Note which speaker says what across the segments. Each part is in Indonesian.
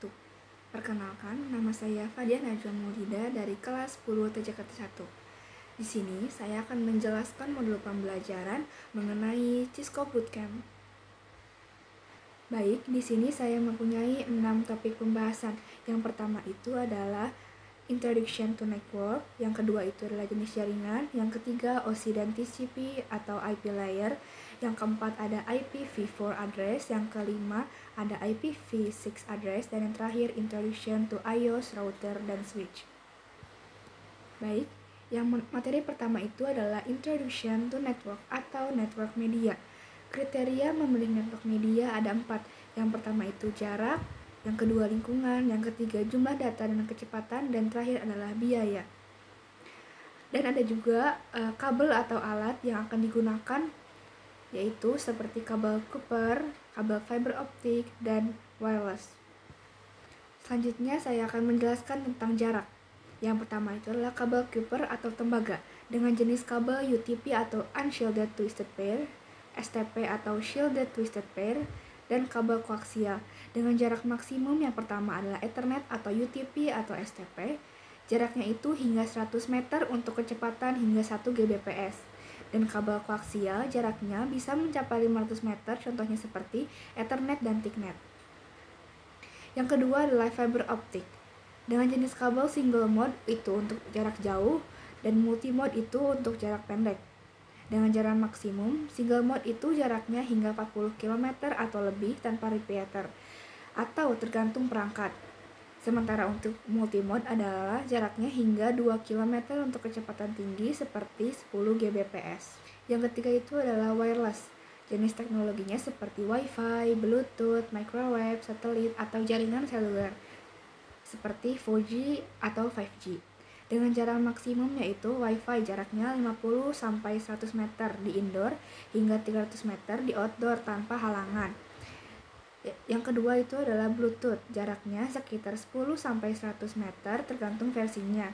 Speaker 1: 1. Perkenalkan, nama saya Fadia Najwa Maulida dari kelas 10 TJKT 1. Di sini saya akan menjelaskan modul pembelajaran mengenai Cisco Bootcamp. Baik, di sini saya mempunyai 6 topik pembahasan. Yang pertama itu adalah Introduction to Network, yang kedua itu adalah jenis jaringan, yang ketiga OSI dan TCP atau IP layer, yang keempat ada IPv4 address, yang kelima ada IPv6 address, dan yang terakhir Introduction to iOS, router, dan switch. Baik, yang materi pertama itu adalah Introduction to Network atau Network Media. Kriteria memilih network media ada 4. Yang pertama itu jarak, yang kedua lingkungan, yang ketiga jumlah data dan kecepatan, dan terakhir adalah biaya. Dan ada juga kabel atau alat yang akan digunakan, yaitu seperti kabel Cooper, kabel fiber optik, dan wireless. Selanjutnya saya akan menjelaskan tentang jarak. Yang pertama itu adalah kabel Cooper atau tembaga dengan jenis kabel UTP atau Unshielded Twisted Pair, STP atau Shielded Twisted Pair, dan kabel koaksial dengan jarak maksimum. Yang pertama adalah Ethernet atau UTP atau STP. Jaraknya itu hingga 100 meter untuk kecepatan hingga 1 Gbps. Dan kabel koaksial jaraknya bisa mencapai 500 meter, contohnya seperti Ethernet dan Thicknet. Yang kedua adalah fiber optic dengan jenis kabel single mode itu untuk jarak jauh dan multi mode itu untuk jarak pendek. Dengan jarak maksimum, single mode itu jaraknya hingga 40 km atau lebih tanpa repeater atau tergantung perangkat. Sementara untuk multi mode adalah jaraknya hingga 2 km untuk kecepatan tinggi seperti 10 Gbps. Yang ketiga itu adalah wireless. Jenis teknologinya seperti Wi-Fi, Bluetooth, microwave, satelit, atau jaringan seluler seperti 4G atau 5G. Dengan jarak maksimum yaitu Wi-Fi jaraknya 50-100 meter di indoor hingga 300 meter di outdoor tanpa halangan. Yang kedua itu adalah Bluetooth, jaraknya sekitar 10-100 meter tergantung versinya.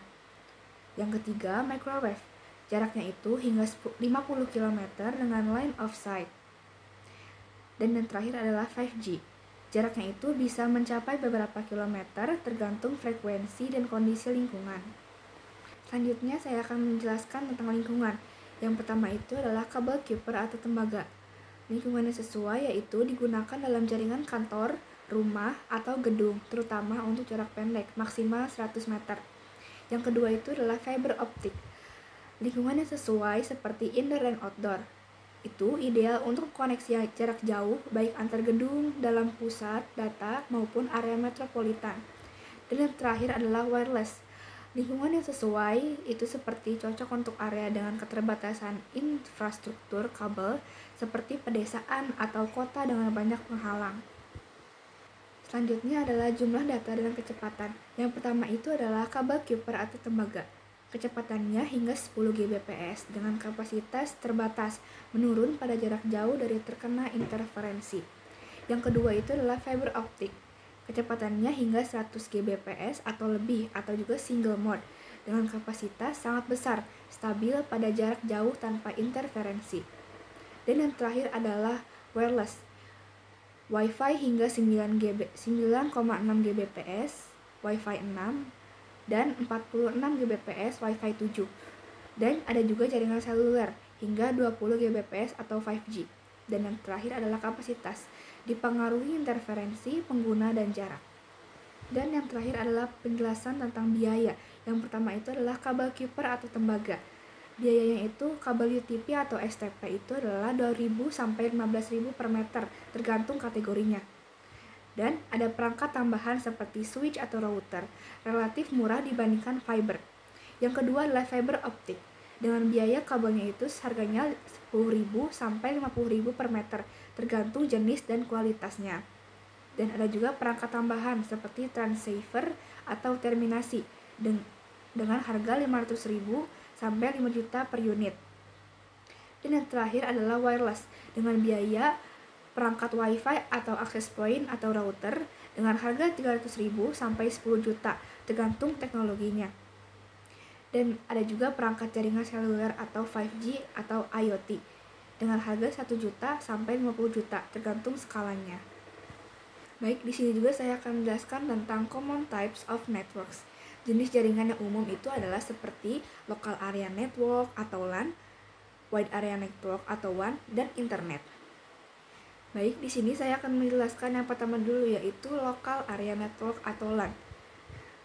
Speaker 1: Yang ketiga microwave, jaraknya itu hingga 50 km dengan line of sight. Dan yang terakhir adalah 5G. Jaraknya itu bisa mencapai beberapa kilometer tergantung frekuensi dan kondisi lingkungan. Selanjutnya saya akan menjelaskan tentang lingkungan. Yang pertama itu adalah kabel Cooper atau tembaga. Lingkungannya sesuai yaitu digunakan dalam jaringan kantor, rumah, atau gedung, terutama untuk jarak pendek, maksimal 100 meter. Yang kedua itu adalah fiber optik. Lingkungannya sesuai seperti indoor dan outdoor. Itu ideal untuk koneksi jarak jauh, baik antar gedung, dalam pusat data, maupun area metropolitan. Dan yang terakhir adalah wireless. Lingkungan yang sesuai itu seperti cocok untuk area dengan keterbatasan infrastruktur kabel seperti pedesaan atau kota dengan banyak penghalang. Selanjutnya adalah jumlah data dan kecepatan. Yang pertama itu adalah kabel Cooper atau tembaga. Kecepatannya hingga 10 Gbps dengan kapasitas terbatas, menurun pada jarak jauh dari terkena interferensi. Yang kedua itu adalah fiber optic. Kecepatannya hingga 100 Gbps atau lebih, atau juga single mode dengan kapasitas sangat besar, stabil pada jarak jauh tanpa interferensi. Dan yang terakhir adalah wireless. Wi-Fi hingga 9,6 Gbps, Wi-Fi 6, dan 46 Gbps Wi-Fi 7. Dan ada juga jaringan seluler hingga 20 Gbps atau 5G. Dan yang terakhir adalah kapasitas, dipengaruhi interferensi, pengguna, dan jarak. Dan yang terakhir adalah penjelasan tentang biaya. Yang pertama itu adalah kabel Cooper atau tembaga. Biayanya itu kabel UTP atau STP itu adalah 2.000 sampai 15.000 per meter, tergantung kategorinya. Dan ada perangkat tambahan seperti switch atau router, relatif murah dibandingkan fiber. Yang kedua adalah fiber optik. Dengan biaya kabelnya itu harganya 10.000 sampai 50.000 per meter, tergantung jenis dan kualitasnya. Dan ada juga perangkat tambahan seperti transceiver atau terminasi dengan harga 500.000 sampai 5 juta per unit. Dan yang terakhir adalah wireless dengan biaya perangkat Wi-Fi atau access point atau router dengan harga 300.000 sampai 10 juta, tergantung teknologinya. Dan ada juga perangkat jaringan seluler atau 5G atau IoT dengan harga 1 juta sampai 50 juta tergantung skalanya. Baik, di sini juga saya akan menjelaskan tentang common types of networks. Jenis jaringan yang umum itu adalah seperti local area network atau LAN, wide area network atau WAN, dan internet. Baik, di sini saya akan menjelaskan yang pertama dulu, yaitu local area network atau LAN.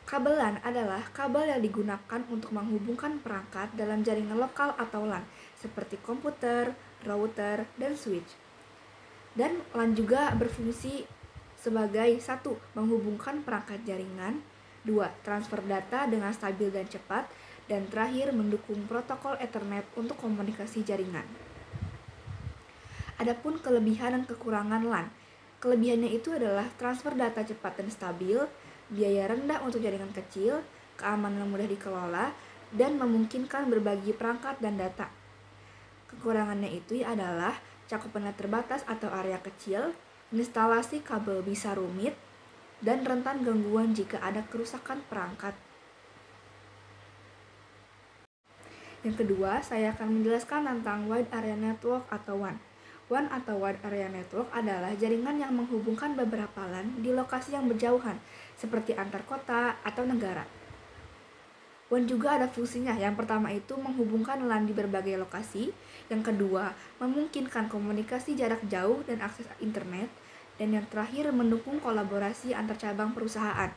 Speaker 1: Kabel LAN adalah kabel yang digunakan untuk menghubungkan perangkat dalam jaringan lokal atau LAN, seperti komputer, router, dan switch. Dan LAN juga berfungsi sebagai 1. Menghubungkan perangkat jaringan, 2. Transfer data dengan stabil dan cepat, dan terakhir mendukung protokol Ethernet untuk komunikasi jaringan. Adapun kelebihan dan kekurangan LAN. Kelebihannya itu adalah transfer data cepat dan stabil, biaya rendah untuk jaringan kecil, keamanan mudah dikelola, dan memungkinkan berbagi perangkat dan data. Kekurangannya itu adalah cakupannya terbatas atau area kecil, instalasi kabel bisa rumit, dan rentan gangguan jika ada kerusakan perangkat. Yang kedua, saya akan menjelaskan tentang wide area network atau WAN. WAN atau wide area network adalah jaringan yang menghubungkan beberapa LAN di lokasi yang berjauhan, seperti antar kota atau negara. WAN juga ada fungsinya. Yang pertama itu menghubungkan LAN di berbagai lokasi. Yang kedua, memungkinkan komunikasi jarak jauh dan akses internet. Dan yang terakhir, mendukung kolaborasi antar cabang perusahaan.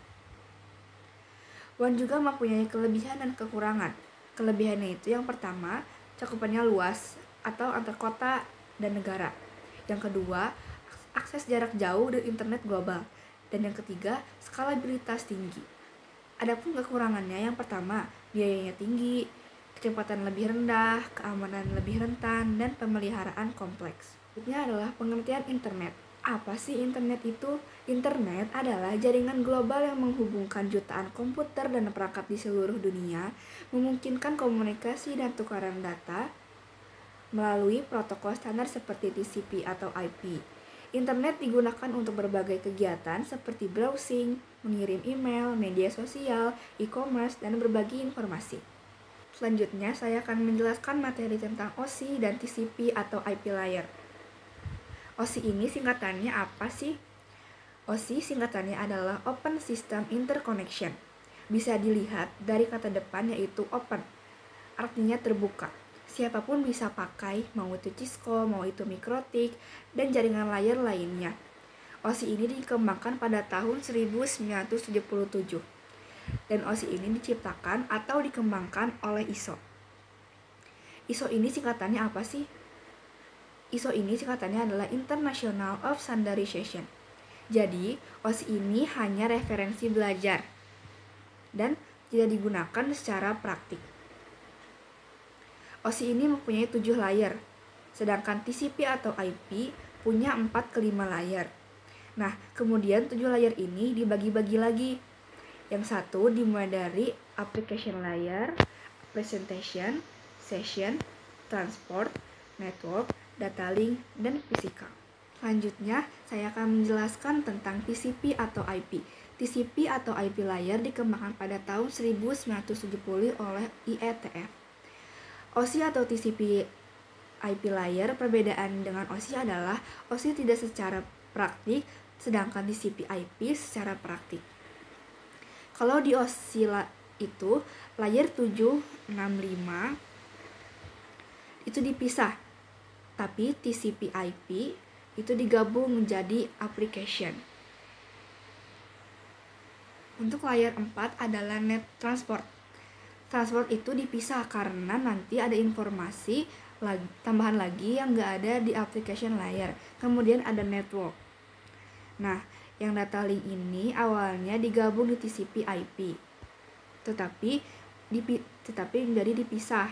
Speaker 1: WAN juga mempunyai kelebihan dan kekurangan. Kelebihannya itu yang pertama, cakupannya luas atau antar kota dan negara. Yang kedua, akses jarak jauh dan internet global. Dan yang ketiga, skalabilitas tinggi. Adapun kekurangannya yang pertama, biayanya tinggi, kecepatan lebih rendah, keamanan lebih rentan, dan pemeliharaan kompleks. Berikutnya adalah pengertian internet. Apa sih internet itu? Internet adalah jaringan global yang menghubungkan jutaan komputer dan perangkat di seluruh dunia, memungkinkan komunikasi dan tukaran data melalui protokol standar seperti TCP atau IP. Internet digunakan untuk berbagai kegiatan seperti browsing, mengirim email, media sosial, e-commerce, dan berbagi informasi. Selanjutnya, saya akan menjelaskan materi tentang OSI dan TCP atau IP layer. OSI ini singkatannya apa sih? OSI singkatannya adalah Open System Interconnection. Bisa dilihat dari kata depan yaitu open, artinya terbuka. Siapapun bisa pakai, mau itu Cisco, mau itu Mikrotik, dan jaringan layar lainnya. OSI ini dikembangkan pada tahun 1977. Dan OSI ini diciptakan atau dikembangkan oleh ISO. ISO ini singkatannya apa sih? ISO ini singkatannya adalah International of Standardization. Jadi, OSI ini hanya referensi belajar dan tidak digunakan secara praktik. OSI ini mempunyai 7 layer, sedangkan TCP atau IP punya 4 ke 5 layer. Nah, kemudian 7 layer ini dibagi-bagi lagi. Yang satu dimulai dari application layer, presentation, session, transport, network, data link, dan physical. Selanjutnya, saya akan menjelaskan tentang TCP atau IP. TCP atau IP layer dikembangkan pada tahun 1970 oleh IETF. OSI atau TCP IP layer, perbedaan dengan OSI adalah OSI tidak secara praktik, sedangkan TCP IP secara praktik. Kalau di OSI itu, layer 765 itu dipisah, tapi TCP IP itu digabung menjadi application. Untuk layer 4 adalah net transport. Transport itu dipisah karena nanti ada informasi tambahan lagi yang nggak ada di application layer. Kemudian ada network. Nah, yang data link ini awalnya digabung di TCP IP, tetapi menjadi dipisah.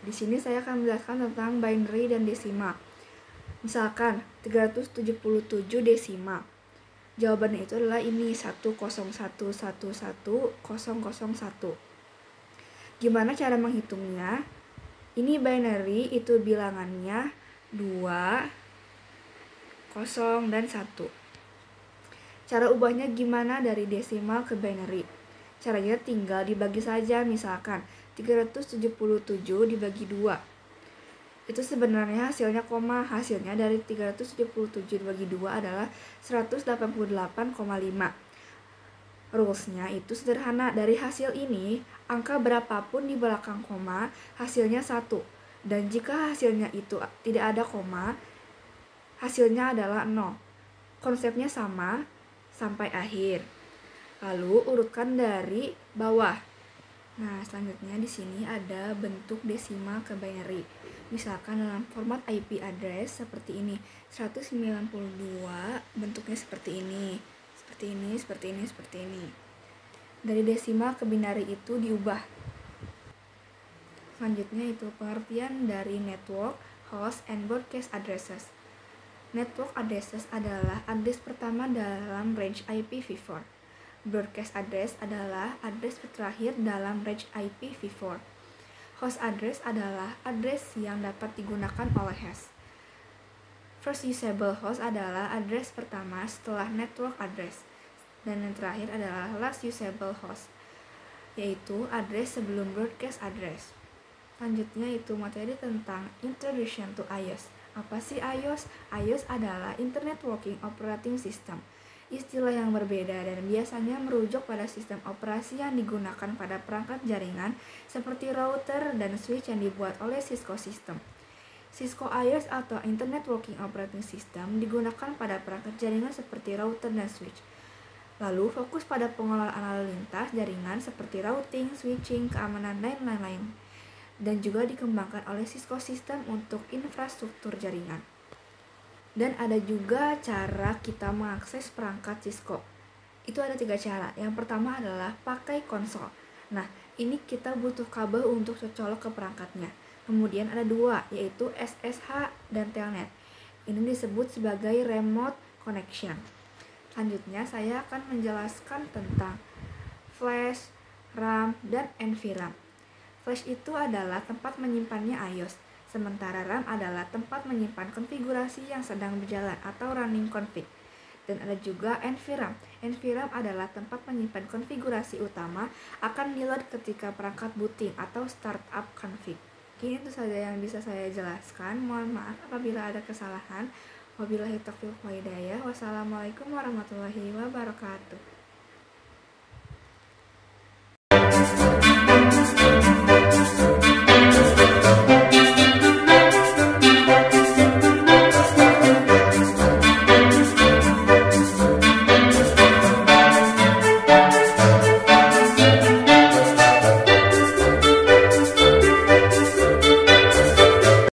Speaker 1: Di sini saya akan menjelaskan tentang binary dan desimal. Misalkan 377 desimal. Jawabannya itu adalah ini 101111001. Gimana cara menghitungnya? Ini binary, itu bilangannya 2, 0, dan 1. Cara ubahnya gimana dari desimal ke binary? Caranya tinggal dibagi saja, misalkan 377 dibagi 2. itu sebenarnya hasilnya koma. Hasilnya dari 377 dibagi 2 adalah 188,5. Rulesnya itu sederhana. Dari hasil ini, angka berapapun di belakang koma, hasilnya 1. Dan jika hasilnya itu tidak ada koma, hasilnya adalah 0. Konsepnya sama sampai akhir. Lalu urutkan dari bawah. Nah, selanjutnya di sini ada bentuk desimal ke binary. Misalkan dalam format IP address seperti ini. 192 bentuknya seperti ini. Seperti ini, seperti ini, seperti ini. Dari desimal ke binary itu diubah. Selanjutnya itu pengertian dari network, host, and broadcast addresses. Network addresses adalah address pertama dalam range IPv4. Broadcast address adalah address terakhir dalam range IPv4. Host address adalah address yang dapat digunakan oleh host. First usable host adalah address pertama setelah network address. Dan yang terakhir adalah last usable host, yaitu address sebelum broadcast address. Selanjutnya itu materi tentang Introduction to iOS. Apa sih iOS? iOS adalah Internet Working Operating System. Istilah yang berbeda dan biasanya merujuk pada sistem operasi yang digunakan pada perangkat jaringan seperti router dan switch yang dibuat oleh Cisco System. Cisco iOS atau Internet Working Operating System digunakan pada perangkat jaringan seperti router dan switch. Lalu fokus pada pengelolaan lalu lintas jaringan seperti routing, switching, keamanan, dan lain-lain. Dan juga dikembangkan oleh Cisco System untuk infrastruktur jaringan. Dan ada juga cara kita mengakses perangkat Cisco. Itu ada 3 cara. Yang pertama adalah pakai konsol. Nah, ini kita butuh kabel untuk colok ke perangkatnya. Kemudian ada 2, yaitu SSH dan Telnet. Ini disebut sebagai remote connection. Selanjutnya saya akan menjelaskan tentang flash, RAM, dan NVRAM. Flash itu adalah tempat menyimpannya iOS, sementara RAM adalah tempat menyimpan konfigurasi yang sedang berjalan atau running config. Dan ada juga NVRAM. NVRAM adalah tempat menyimpan konfigurasi utama akan di-load ketika perangkat booting atau startup config. Ini itu saja yang bisa saya jelaskan. Mohon maaf apabila ada kesalahan. Wabillahi taufiq wal hidayah. Wassalamualaikum warahmatullahi wabarakatuh.